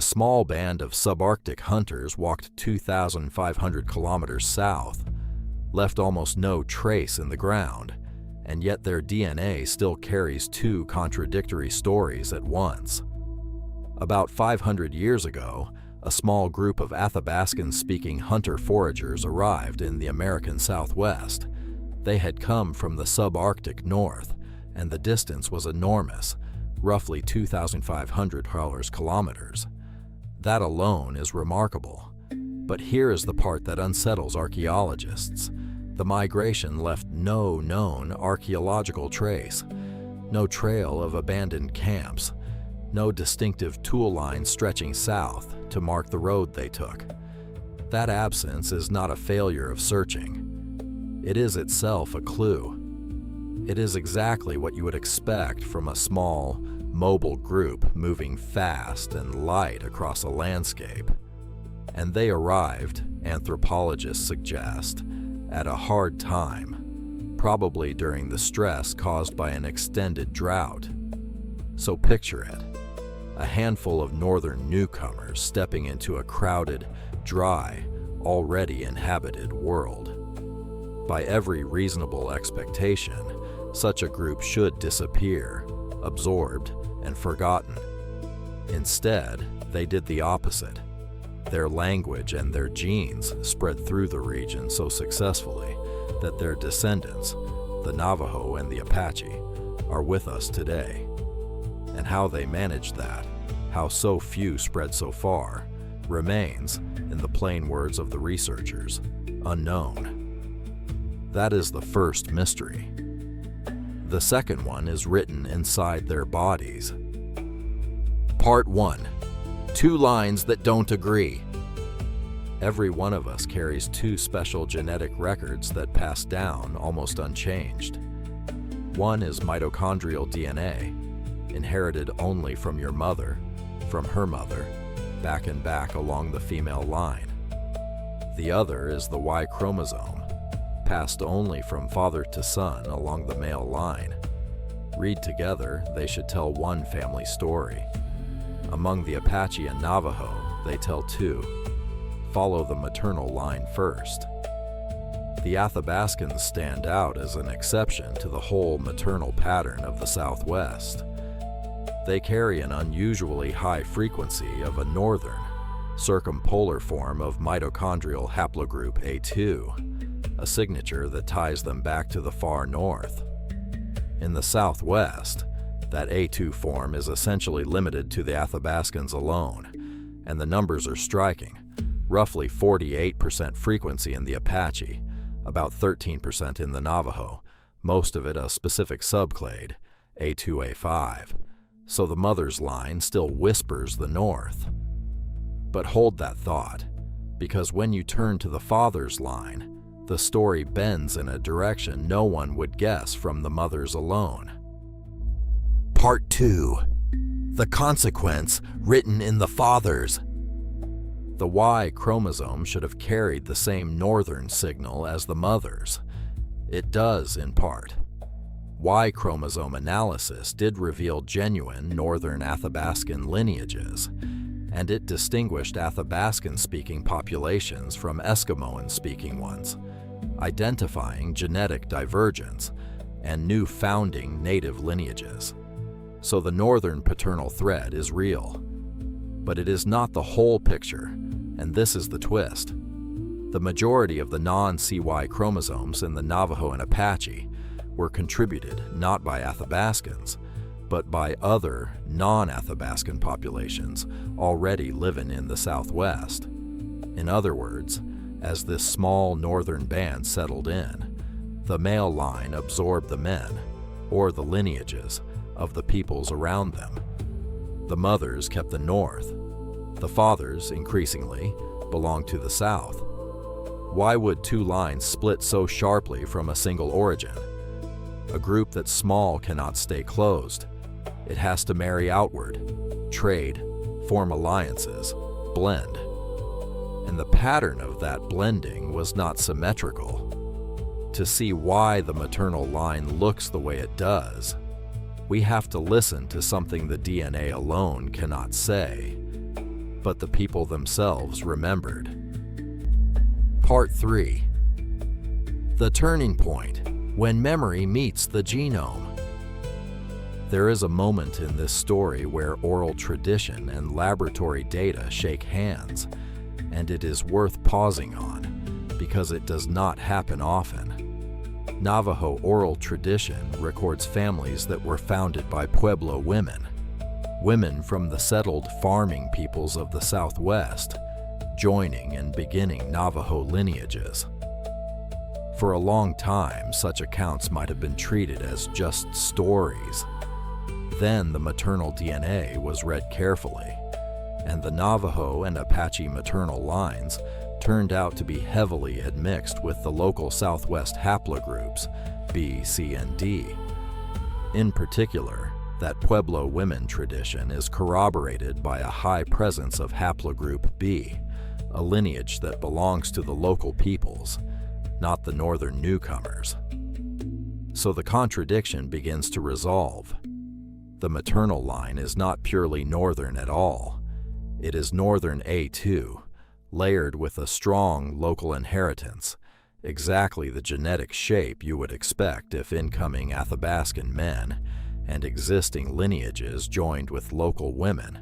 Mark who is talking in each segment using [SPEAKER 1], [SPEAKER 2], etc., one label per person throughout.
[SPEAKER 1] small band of subarctic hunters walked 2,500 kilometers south, left almost no trace in the ground, and yet their DNA still carries two contradictory stories at once. About 500 years ago, a small group of Athabaskan-speaking hunter-foragers arrived in the American Southwest. They had come from the subarctic north, and the distance was enormous, roughly 2,500 kilometers. That alone is remarkable. But here is the part that unsettles archaeologists. The migration left no known archaeological trace, no trail of abandoned camps, no distinctive tool line stretching south to mark the road they took. That absence is not a failure of searching. It is itself a clue. It is exactly what you would expect from a small, mobile group moving fast and light across a landscape. And they arrived, anthropologists suggest, at a hard time, probably during the stress caused by an extended drought. So picture it, a handful of northern newcomers stepping into a crowded, dry, already inhabited world. By every reasonable expectation, such a group should disappear, absorbed and forgotten. Instead, they did the opposite. Their language and their genes spread through the region so successfully that their descendants, the Navajo and the Apache, are with us today. And how they managed that, how so few spread so far, remains, in the plain words of the researchers, unknown. That is the first mystery. The second one is written inside their bodies. Part 1. Two lines that don't agree. Every one of us carries two special genetic records that pass down almost unchanged. One is mitochondrial DNA, inherited only from your mother, from her mother, back and back along the female line. The other is the Y-chromosome, passed only from father to son along the male line. Read together, they should tell one family story. Among the Apache and Navajo, they tell two. Follow the maternal line first. The Athabascans stand out as an exception to the whole maternal pattern of the Southwest. They carry an unusually high frequency of a northern, circumpolar form of mitochondrial haplogroup A2, a signature that ties them back to the far north. In the Southwest, that A2 form is essentially limited to the Athabascans alone, and the numbers are striking. Roughly 48% frequency in the Apache, about 13% in the Navajo, most of it a specific subclade, A2A5. So the mother's line still whispers the north. But hold that thought, because when you turn to the father's line, the story bends in a direction no one would guess from the mother's alone. Part 2. The consequence written in the father's. The Y chromosome should have carried the same northern signal as the mother's. It does in part. Y chromosome analysis did reveal genuine northern Athabaskan lineages, and it distinguished Athabaskan-speaking populations from Eskimoan-speaking ones, identifying genetic divergence and new founding native lineages. So the northern paternal thread is real. But it is not the whole picture, and this is the twist. The majority of the non-CY chromosomes in the Navajo and Apache were contributed not by Athabascans, but by other non-Athabaskan populations already living in the Southwest. In other words, as this small northern band settled in, the male line absorbed the men, or the lineages, of the peoples around them. The mothers kept the north. The fathers, increasingly, belonged to the south. Why would two lines split so sharply from a single origin? A group that's small cannot stay closed. It has to marry outward, trade, form alliances, blend. And the pattern of that blending was not symmetrical. To see why the maternal line looks the way it does, we have to listen to something the DNA alone cannot say. but the people themselves remembered. Part 3. The turning point, when memory meets the genome. There is a moment in this story where oral tradition and laboratory data shake hands, and it is worth pausing on because it does not happen often. Navajo oral tradition records families that were founded by Pueblo women from the settled farming peoples of the Southwest, joining and beginning Navajo lineages. For a long time, such accounts might have been treated as just stories. Then the maternal DNA was read carefully, and the Navajo and Apache maternal lines turned out to be heavily admixed with the local Southwest haplogroups, B, C, and D. In particular, that Pueblo women tradition is corroborated by a high presence of haplogroup B, a lineage that belongs to the local peoples, not the northern newcomers. So the contradiction begins to resolve. The maternal line is not purely northern at all. It is northern A2, layered with a strong local inheritance, exactly the genetic shape you would expect if incoming Athabaskan men and existing lineages joined with local women,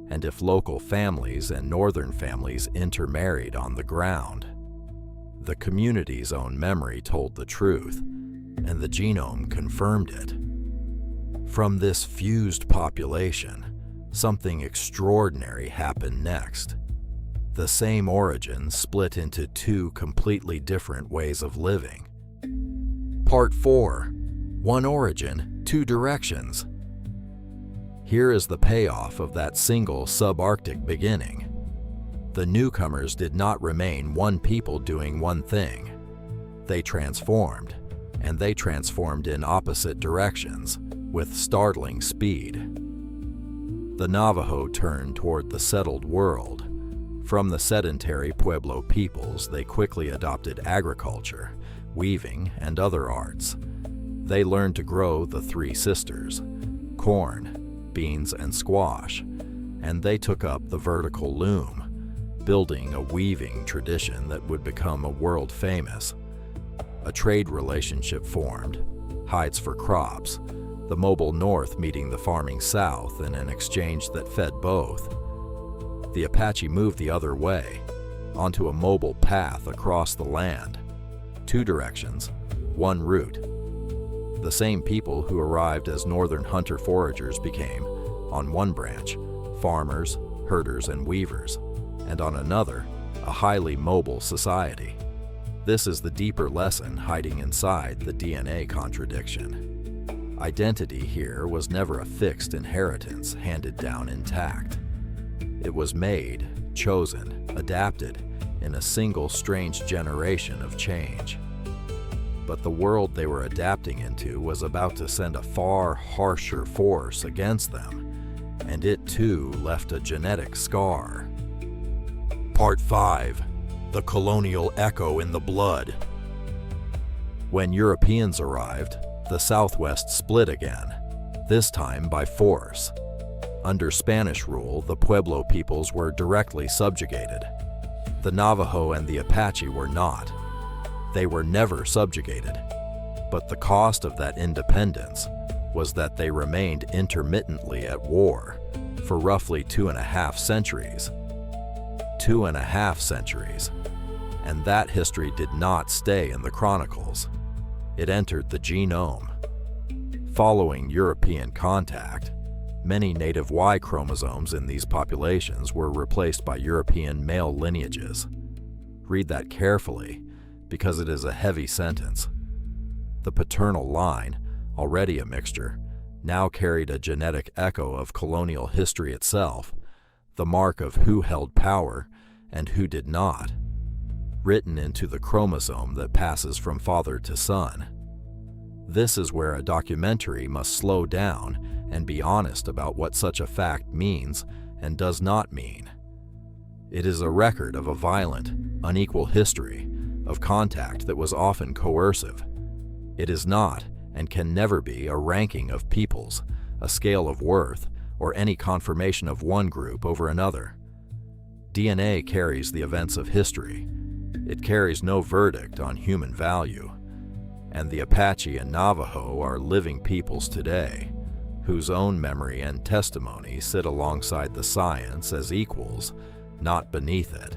[SPEAKER 1] and if local families and northern families intermarried on the ground. The community's own memory told the truth, and the genome confirmed it. From this fused population, something extraordinary happened next. The same origin split into two completely different ways of living. Part 4. One origin, two directions. Here is the payoff of that single subarctic beginning. The newcomers did not remain one people doing one thing. They transformed, and they transformed in opposite directions, with startling speed. The Navajo turned toward the settled world. From the sedentary Pueblo peoples, they quickly adopted agriculture, weaving, and other arts. They learned to grow the three sisters, corn, beans, and squash, and they took up the vertical loom, building a weaving tradition that would become a world famous. A trade relationship formed, hides for crops, the mobile North meeting the farming South in an exchange that fed both. The Apache moved the other way, onto a mobile path across the land. Two directions, one route. The same people who arrived as northern hunter-foragers became, on one branch, farmers, herders, and weavers, and on another, a highly mobile society. This is the deeper lesson hiding inside the DNA contradiction. Identity here was never a fixed inheritance handed down intact. It was made, chosen, adapted in a single strange generation of change. But the world they were adapting into was about to send a far harsher force against them, and it too left a genetic scar. Part 5. The colonial echo in the blood. When Europeans arrived, the Southwest split again, this time by force. Under Spanish rule, the Pueblo peoples were directly subjugated. The Navajo and the Apache were not. They were never subjugated. But the cost of that independence was that they remained intermittently at war for roughly 2.5 centuries. 2.5 centuries. And that history did not stay in the chronicles. It entered the genome. Following European contact, many native Y-chromosomes in these populations were replaced by European male lineages. Read that carefully, because it is a heavy sentence. The paternal line, already a mixture, now carried a genetic echo of colonial history itself, the mark of who held power and who did not, written into the chromosome that passes from father to son. This is where a documentary must slow down and be honest about what such a fact means and does not mean. It is a record of a violent, unequal history of contact that was often coercive. It is not and can never be a ranking of peoples, a scale of worth, or any confirmation of one group over another. DNA carries the events of history. It carries no verdict on human value. And the Apache and Navajo are living peoples today, whose own memory and testimony sit alongside the science as equals, not beneath it.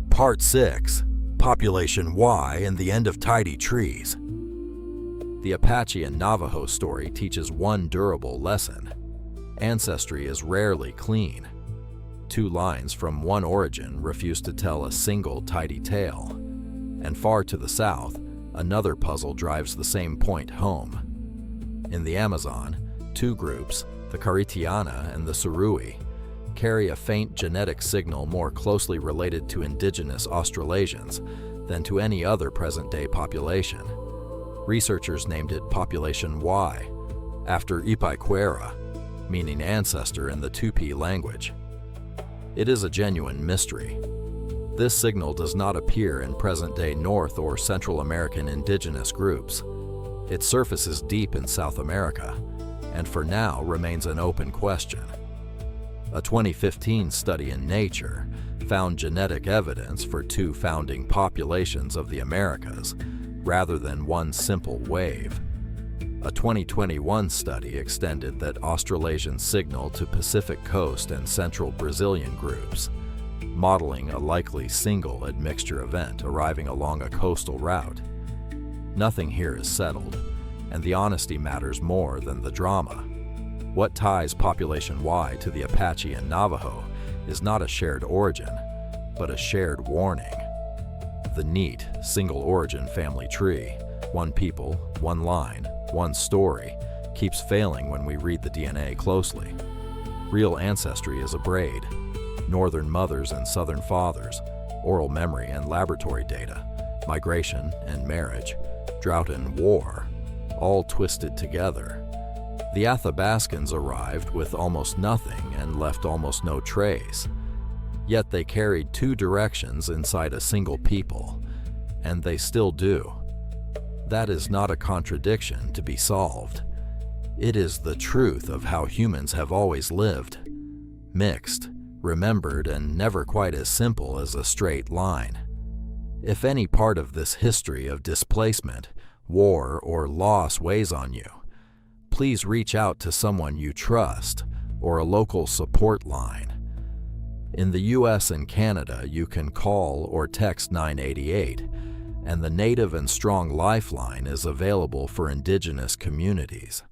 [SPEAKER 1] Part 6. Population Y and the End of Tidy Trees. The Apache and Navajo story teaches one durable lesson. Ancestry is rarely clean. Two lines from one origin refuse to tell a single tidy tale. And far to the south, another puzzle drives the same point home. In the Amazon, two groups, the Caritiana and the Surui, carry a faint genetic signal more closely related to indigenous Australasians than to any other present-day population. Researchers named it Population Y, after Ipaquera, meaning ancestor in the Tupi language. It is a genuine mystery. This signal does not appear in present-day North or Central American indigenous groups. It surfaces deep in South America, and for now remains an open question. A 2015 study in Nature found genetic evidence for two founding populations of the Americas, rather than one simple wave. A 2021 study extended that Australasian signal to Pacific Coast and Central Brazilian groups, modeling a likely single admixture event arriving along a coastal route. Nothing here is settled, and the honesty matters more than the drama. What ties Population Y to the Apache and Navajo is not a shared origin, but a shared warning. The neat, single-origin family tree, one people, one line, one story, keeps failing when we read the DNA closely. Real ancestry is a braid. Northern mothers and southern fathers, oral memory and laboratory data, migration and marriage, drought and war, all twisted together. The Athabaskans arrived with almost nothing and left almost no trace. Yet they carried two directions inside a single people, and they still do. That is not a contradiction to be solved. It is the truth of how humans have always lived. Mixed, remembered, and never quite as simple as a straight line. If any part of this history of displacement, war, or loss weighs on you, please reach out to someone you trust or a local support line. In the US and Canada, you can call or text 988, and the Native and Strong Lifeline is available for Indigenous communities.